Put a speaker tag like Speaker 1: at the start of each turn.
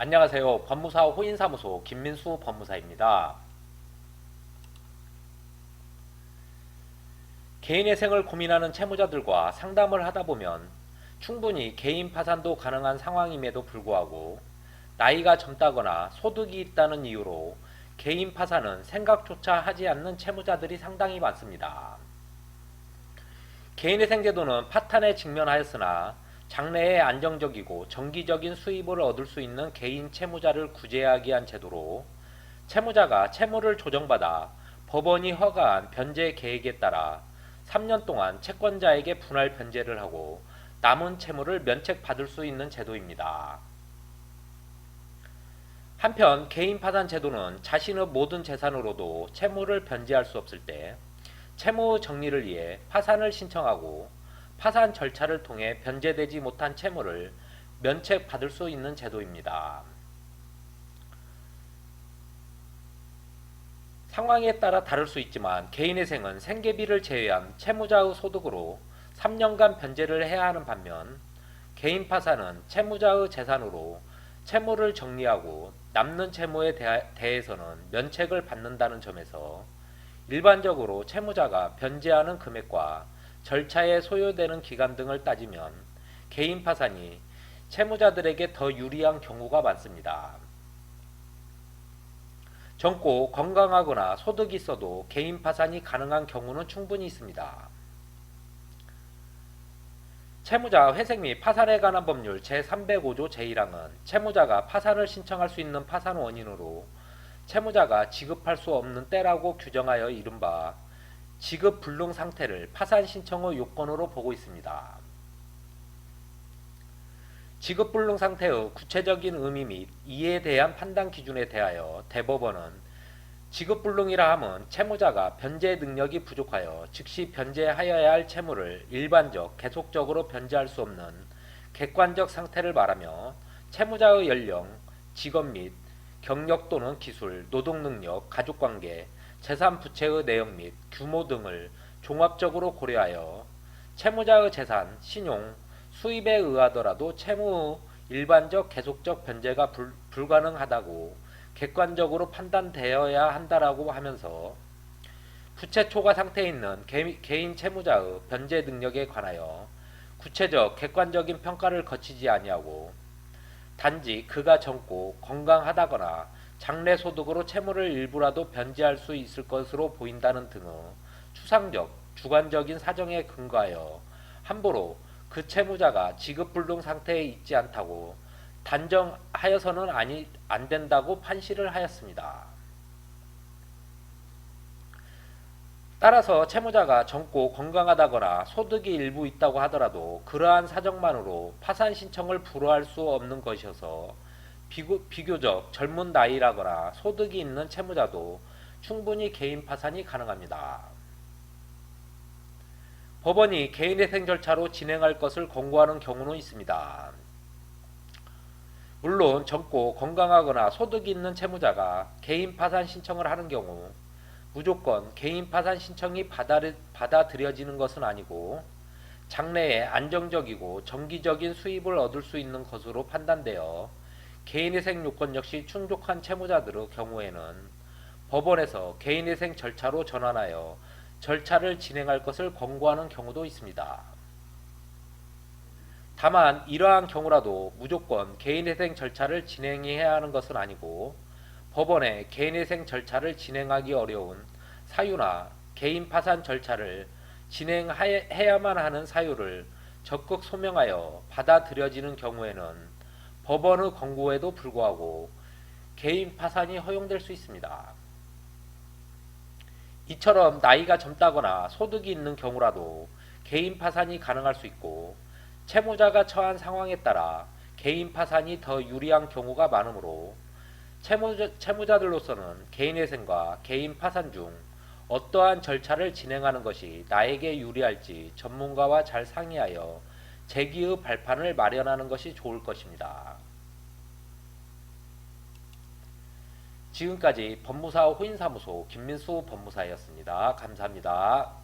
Speaker 1: 안녕하세요. 법무사 호인사무소 김민수 법무사입니다. 개인의 생을 고민하는 채무자들과 상담을 하다 보면 충분히 개인 파산도 가능한 상황임에도 불구하고 나이가 젊다거나 소득이 있다는 이유로 개인 파산은 생각조차 하지 않는 채무자들이 상당히 많습니다. 개인의 생제도는 파탄에 직면하였으나 장래에 안정적이고 정기적인 수입을 얻을 수 있는 개인 채무자를 구제하기 위한 제도로 채무자가 채무를 조정받아 법원이 허가한 변제 계획에 따라 3년 동안 채권자에게 분할 변제를 하고 남은 채무를 면책받을 수 있는 제도입니다. 한편 개인 파산 제도는 자신의 모든 재산으로도 채무를 변제할 수 없을 때 채무 정리를 위해 파산을 신청하고 파산 절차를 통해 변제되지 못한 채무를 면책받을 수 있는 제도입니다. 상황에 따라 다를 수 있지만 개인의 생은 생계비를 제외한 채무자의 소득으로 3년간 변제를 해야 하는 반면 개인 파산은 채무자의 재산으로 채무를 정리하고 남는 채무에 대해서는 면책을 받는다는 점에서 일반적으로 채무자가 변제하는 금액과 절차에 소요되는 기간 등을 따지면 개인 파산이 채무자들에게 더 유리한 경우가 많습니다. 젊고 건강하거나 소득이 있어도 개인 파산이 가능한 경우는 충분히 있습니다. 채무자 회생 및 파산에 관한 법률 제305조 제1항은 채무자가 파산을 신청할 수 있는 파산 원인으로 채무자가 지급할 수 없는 때라고 규정하여 이른바 지급 불능 상태를 파산 신청의 요건으로 보고 있습니다. 지급 불능 상태의 구체적인 의미 및 이에 대한 판단 기준에 대하여 대법원은 지급 불능이라 함은 채무자가 변제 능력이 부족하여 즉시 변제하여야 할 채무를 일반적, 계속적으로 변제할 수 없는 객관적 상태를 말하며 채무자의 연령, 직업 및 경력 또는 기술, 노동능력, 가족관계, 재산 부채의 내용 및 규모 등을 종합적으로 고려하여 채무자의 재산, 신용, 수입에 의하더라도 채무 일반적 계속적 변제가 불가능하다고 객관적으로 판단되어야 한다라고 하면서 부채 초과 상태에 있는 개인 채무자의 변제 능력에 관하여 구체적 객관적인 평가를 거치지 아니하고 단지 그가 젊고 건강하다거나 장래 소득으로 채무를 일부라도 변제할 수 있을 것으로 보인다는 등의 추상적, 주관적인 사정에 근거하여 함부로 그 채무자가 지급불능 상태에 있지 않다고 단정하여서는 안 된다고 판시를 하였습니다. 따라서 채무자가 젊고 건강하다거나 소득이 일부 있다고 하더라도 그러한 사정만으로 파산 신청을 불허할 수 없는 것이어서 비교적 젊은 나이라거나 소득이 있는 채무자도 충분히 개인 파산이 가능합니다. 법원이 개인회생 절차로 진행할 것을 권고하는 경우는 있습니다. 물론 젊고 건강하거나 소득이 있는 채무자가 개인 파산 신청을 하는 경우 무조건 개인 파산 신청이 받아들여지는 것은 아니고 장래에 안정적이고 정기적인 수입을 얻을 수 있는 것으로 판단되어 개인회생 요건 역시 충족한 채무자들의 경우에는 법원에서 개인회생 절차로 전환하여 절차를 진행할 것을 권고하는 경우도 있습니다. 다만 이러한 경우라도 무조건 개인회생 절차를 진행해야 하는 것은 아니고 법원에 개인회생 절차를 진행하기 어려운 사유나 개인 파산 절차를 진행해야만 하는 사유를 적극 소명하여 받아들여지는 경우에는 법원의 권고에도 불구하고 개인 파산이 허용될 수 있습니다. 이처럼 나이가 젊다거나 소득이 있는 경우라도 개인 파산이 가능할 수 있고 채무자가 처한 상황에 따라 개인 파산이 더 유리한 경우가 많으므로 채무자들로서는 개인회생과 개인 파산 중 어떠한 절차를 진행하는 것이 나에게 유리할지 전문가와 잘 상의하여 재기의 발판을 마련하는 것이 좋을 것입니다. 지금까지 법무사 호인사무소 김민수 법무사였습니다. 감사합니다.